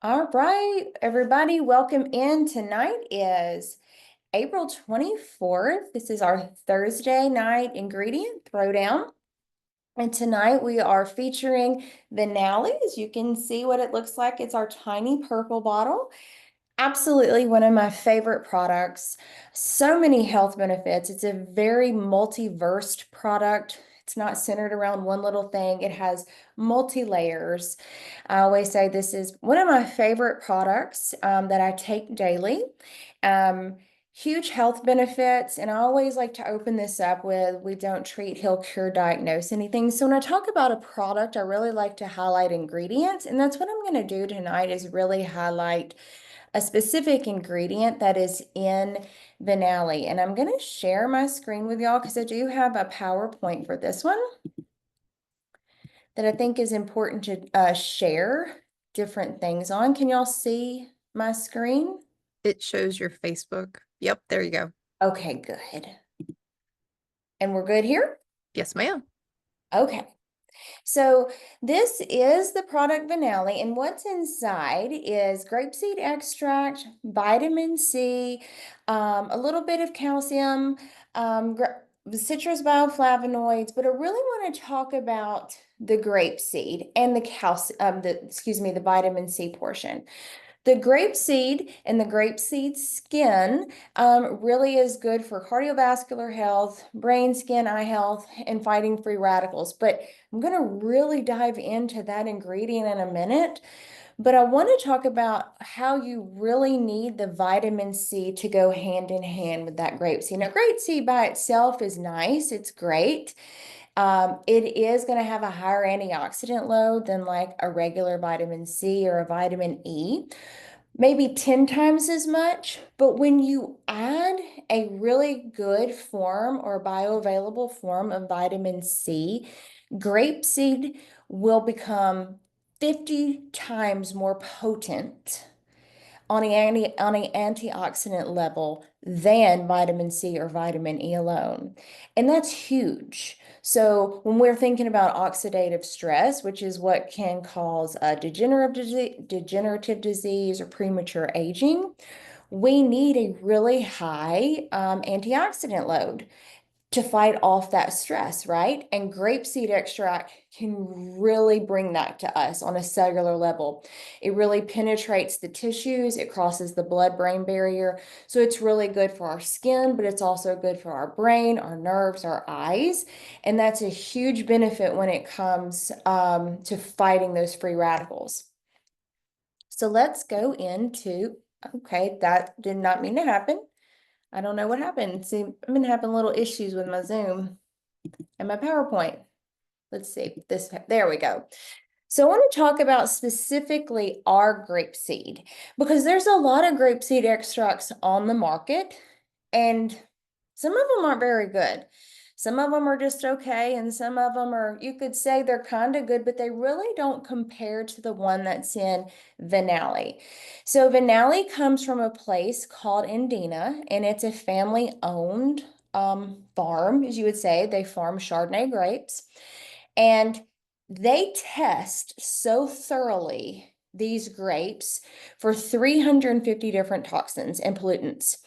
All right, everybody, welcome in. Tonight is April 24th. This is our Thursday night ingredient throwdown. And tonight we are featuring Venali. As you can see what it looks like. It's our tiny purple bottle. Absolutely one of my favorite products. So many health benefits. It's a very multi-versed product. It's not centered around one little thing. It has multi-layers. I always say this is one of my favorite products that I take daily. Um, Huge health benefits, and I always like to open this up with we don't treat, heal, cure, diagnose anything. So when I talk about a product, I really like to highlight ingredients, and that's what I'm going to do tonight is really highlight a specific ingredient that is in Venali. And I'm going to share my screen with y'all because I do have a PowerPoint for this one that I think is important to share different things on. Can y'all see my screen? It shows your Facebook. Yep, there you go. Okay, good. And we're good here? Yes, ma'am. Okay. So this is the product Venali, and what's inside is grapeseed extract, vitamin C, a little bit of calcium, citrus bioflavonoids, but I really want to talk about the grapeseed and the calcium, the vitamin C portion. The grapeseed and the grapeseed skin really is good for cardiovascular health, brain, skin, eye health, and fighting free radicals. But I'm going to really dive into that ingredient in a minute. But I want to talk about how you really need the vitamin C to go hand in hand with that grapeseed. Now, grapeseed by itself is nice, it's great. It is going to have a higher antioxidant load than like a regular vitamin C or a vitamin E, maybe 10 times as much. But when you add a really good form or bioavailable form of vitamin C, grapeseed will become 50 times more potent on an antioxidant level than vitamin C or vitamin E alone. And that's huge. So when we're thinking about oxidative stress, which is what can cause a degenerative disease or premature aging, we need a really high antioxidant load to fight off that stress, right? And grapeseed extract can really bring that to us on a cellular level. It really penetrates the tissues, it crosses the blood-brain barrier. So it's really good for our skin, but it's also good for our brain, our nerves, our eyes. And that's a huge benefit when it comes to fighting those free radicals. So let's go into, okay, that did not mean to happen. I don't know what happened. See, I've been having little issues with my Zoom and my PowerPoint. Let's see this. There we go. So I want to talk about specifically our grapeseed because there's a lot of grapeseed extracts on the market and some of them aren't very good. Some of them are just okay, and some of them are, you could say they're kind of good, but they really don't compare to the one that's in Venali. So Venali comes from a place called Indina, and it's a family-owned farm, as you would say. They farm Chardonnay grapes, and they test so thoroughly these grapes for 350 different toxins and pollutants.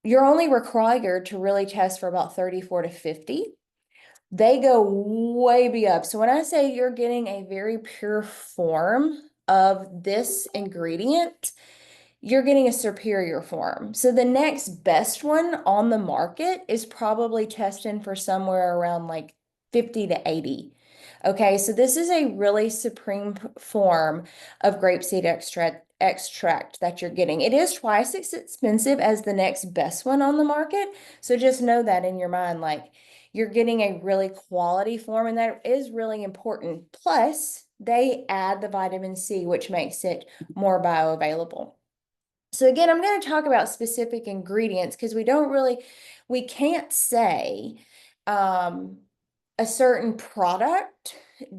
You're only required to really test for about 34 to 50. They go way be up. So when I say you're getting a very pure form of this ingredient, you're getting a superior form. So the next best one on the market is probably testing for somewhere around like 50 to 80. Okay, so this is a really supreme form of grapeseed extract that you're getting. It is twice as expensive as the next best one on the market. So just know that in your mind, like you're getting a really quality form, and that is really important. Plus, they add the vitamin C, which makes it more bioavailable. So again, I'm going to talk about specific ingredients because we can't say a certain product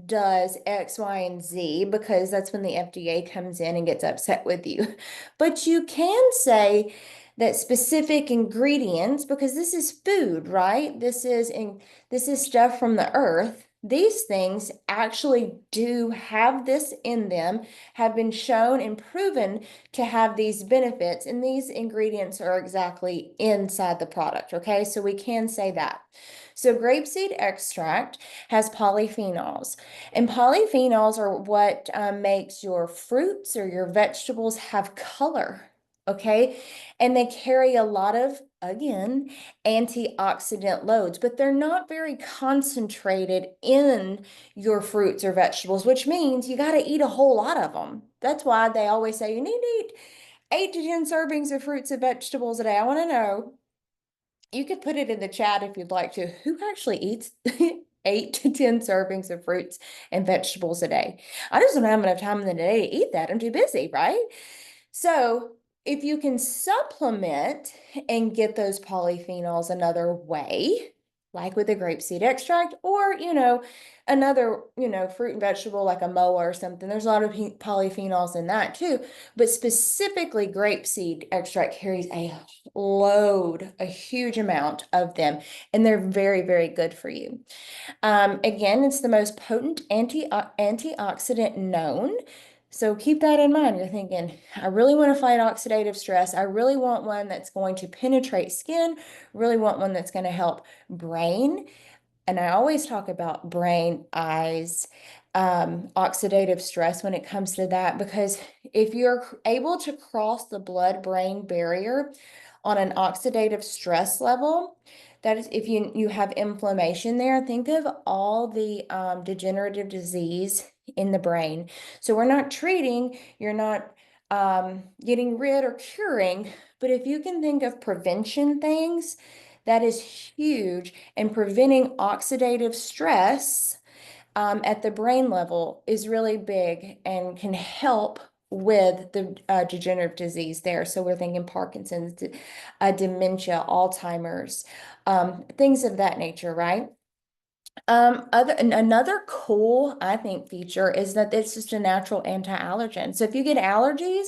does X, Y, and Z because that's when the FDA comes in and gets upset with you. But you can say that specific ingredients, because this is food, right? This is stuff from the earth these things actually do have this in them, have been shown and proven to have these benefits, and these ingredients are exactly inside the product, okay? So we can say that. So grapeseed extract has polyphenols, and polyphenols are what makes your fruits or your vegetables have color, okay? And they carry a lot of, again, antioxidant loads, but they're not very concentrated in your fruits or vegetables, which means you got to eat a whole lot of them. That's why they always say you need to eat 8 to 10 servings of fruits and vegetables a day. I want to know, you could put it in the chat if you'd like to, who actually eats 8 to 10 servings of fruits and vegetables a day? I just don't have enough time in the day to eat that. I'm too busy, right? So if you can supplement and get those polyphenols another way, like with a grapeseed extract, or, another, fruit and vegetable like a moa or something, there's a lot of polyphenols in that too. But specifically, grapeseed extract carries a huge amount of them, and they're very, very good for you. Again, it's the most potent antioxidant known. So keep that in mind. You're thinking, I really want to fight oxidative stress. I really want one that's going to penetrate skin, really want one that's going to help brain. And I always talk about brain, eyes, oxidative stress when it comes to that, because if you're able to cross the blood-brain barrier on an oxidative stress level, that is, if you have inflammation there, think of all the degenerative disease in the brain. So we're not treating, you're not getting rid or curing, but if you can think of prevention things, that is huge. And preventing oxidative stress at the brain level is really big and can help with the degenerative disease there. So we're thinking Parkinson's, dementia, Alzheimer's, things of that nature, right? Another cool, I think, feature is that it's just a natural anti-allergen. So if you get allergies,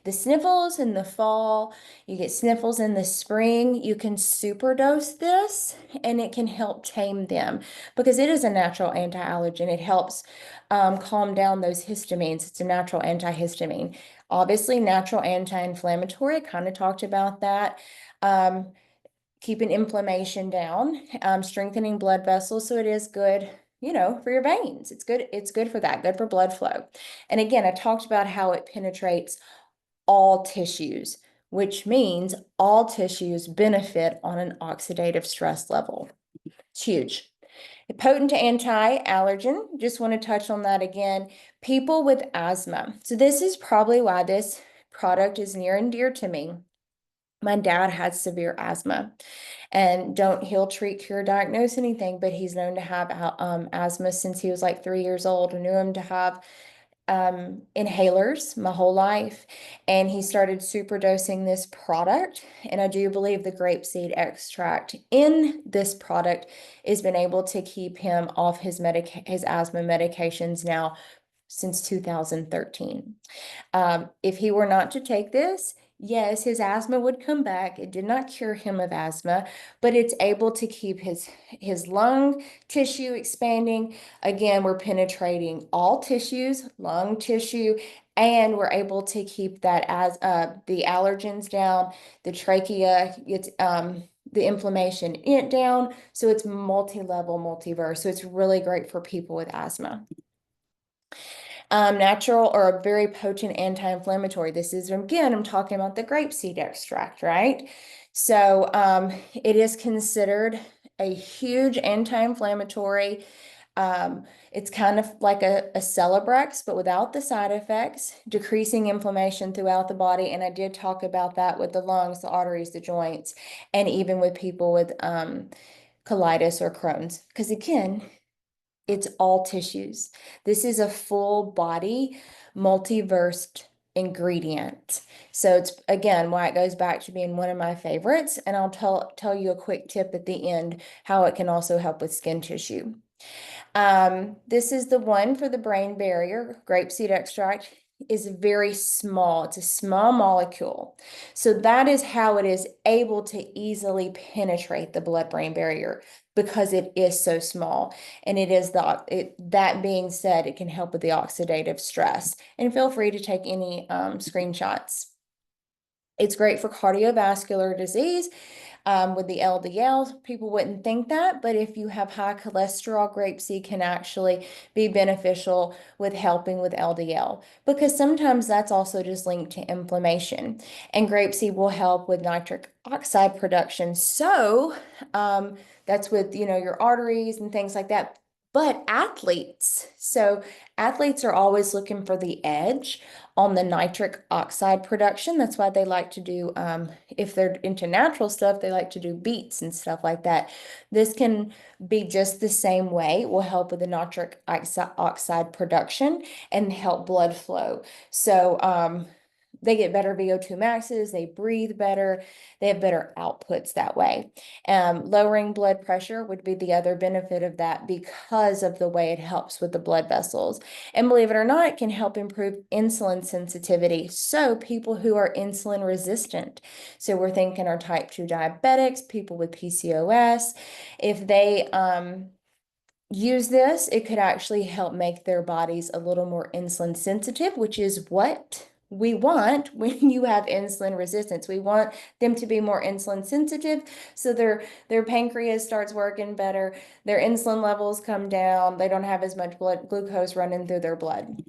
the sniffles in the fall, you get sniffles in the spring, you can superdose this and it can help tame them because it is a natural anti-allergen. It helps calm down those histamines. It's a natural antihistamine. Obviously, natural anti-inflammatory. I kind of talked about that. Keeping inflammation down, strengthening blood vessels. So it is good, for your veins. It's good. It's good for that, good for blood flow. And again, I talked about how it penetrates all tissues, which means all tissues benefit on an oxidative stress level. It's huge. A potent anti-allergen, just want to touch on that again. People with asthma. So this is probably why this product is near and dear to me. My dad had severe asthma, and he'll treat, cure, diagnose anything, but he's known to have asthma since he was like 3 years old. I knew him to have inhalers my whole life, and he started superdosing this product. And I do believe the grapeseed extract in this product has been able to keep him off his asthma medications now since 2013. If he were not to take this, yes, his asthma would come back. It did not cure him of asthma, but it's able to keep his lung tissue expanding. Again, we're penetrating all tissues, lung tissue, and we're able to keep that as the allergens down, the trachea gets the inflammation in it down. So it's multi-level, multiverse. So it's really great for people with asthma. Natural or a very potent anti-inflammatory. This is, again, I'm talking about the grapeseed extract, right? So it is considered a huge anti-inflammatory. It's kind of like a Celebrex, but without the side effects, decreasing inflammation throughout the body. And I did talk about that with the lungs, the arteries, the joints, and even with people with colitis or Crohn's. Because again, it's all tissues. This is a full body, multiversed ingredient. So it's, again, why it goes back to being one of my favorites. And I'll tell you a quick tip at the end how it can also help with skin tissue. This is the one for the brain barrier, grapeseed extract. is very small. It's a small molecule. So that is how it is able to easily penetrate the blood-brain barrier because it is so small. And that being said, it can help with the oxidative stress. And feel free to take any screenshots. It's great for cardiovascular disease with the LDL. People wouldn't think that, but if you have high cholesterol, grapeseed can actually be beneficial with helping with LDL because sometimes that's also just linked to inflammation. And grapeseed will help with nitric oxide production. So that's with, your arteries and things like that. But athletes are always looking for the edge on the nitric oxide production. That's why they like to do, if they're into natural stuff, they like to do beets and stuff like that. This can be just the same way. It will help with the nitric oxide production and help blood flow. So, they get better VO2 maxes, they breathe better, they have better outputs that way. Lowering blood pressure would be the other benefit of that because of the way it helps with the blood vessels. And believe it or not, it can help improve insulin sensitivity. So people who are insulin resistant, so we're thinking our type 2 diabetics, people with PCOS, if they use this, it could actually help make their bodies a little more insulin sensitive, which is what we want when you have insulin resistance. We want them to be more insulin sensitive so their pancreas starts working better, their insulin levels come down, they don't have as much blood glucose running through their blood.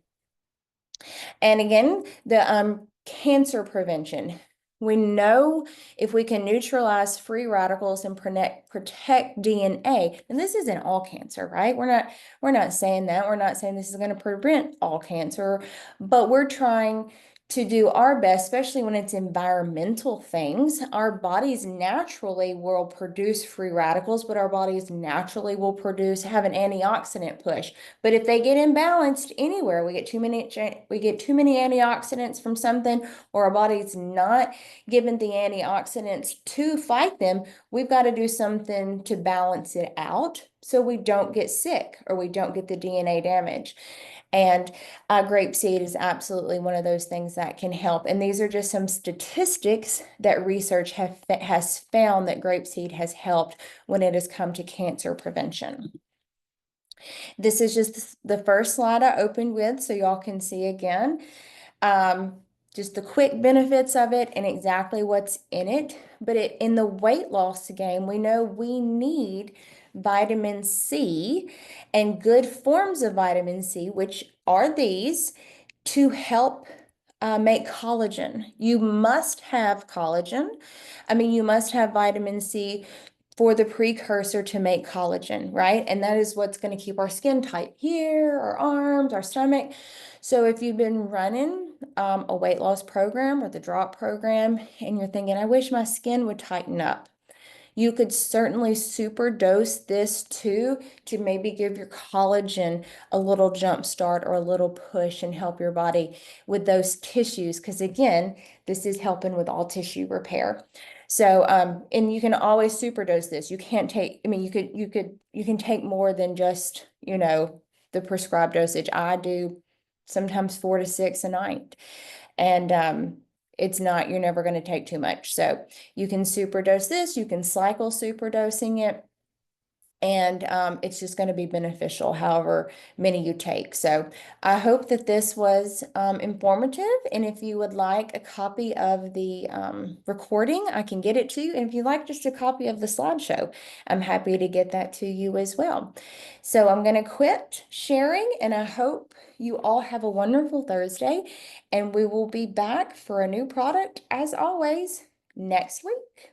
And again, the cancer prevention. We know if we can neutralize free radicals and protect DNA, and this isn't all cancer, right? We're not saying that. We're not saying this is going to prevent all cancer, but we're trying to do our best, especially when it's environmental things. Our bodies naturally will produce free radicals, but our bodies naturally will have an antioxidant push. But if they get imbalanced anywhere, we get too many antioxidants from something, or our body's not given the antioxidants to fight them, we've got to do something to balance it out so we don't get sick or we don't get the DNA damage. And grapeseed is absolutely one of those things that can help. And these are just some statistics that research has found that grapeseed has helped when it has come to cancer prevention. This is just the first slide I opened with, so y'all can see again. Just the quick benefits of it and exactly what's in it. But in the weight loss game, we know we need vitamin C and good forms of vitamin C, which are these, to help make collagen. You must have collagen. I mean, you must have vitamin C for the precursor to make collagen, right? And that is what's going to keep our skin tight here, our arms, our stomach. So if you've been running a weight loss program or the drop program and you're thinking, I wish my skin would tighten up, you could certainly super dose this too to maybe give your collagen a little jump start or a little push and help your body with those tissues. Because again, this is helping with all tissue repair. So, and you can always super dose this. You can't take, I mean, you can take more than just, the prescribed dosage. I do sometimes 4 to 6 a night. And you're never going to take too much. So you can super dose this, you can cycle super dosing it. And it's just going to be beneficial however many you take. So I hope that this was informative. And if you would like a copy of the recording, I can get it to you. And if you'd like just a copy of the slideshow, I'm happy to get that to you as well. So I'm going to quit sharing, and I hope you all have a wonderful Thursday. And we will be back for a new product, as always, next week.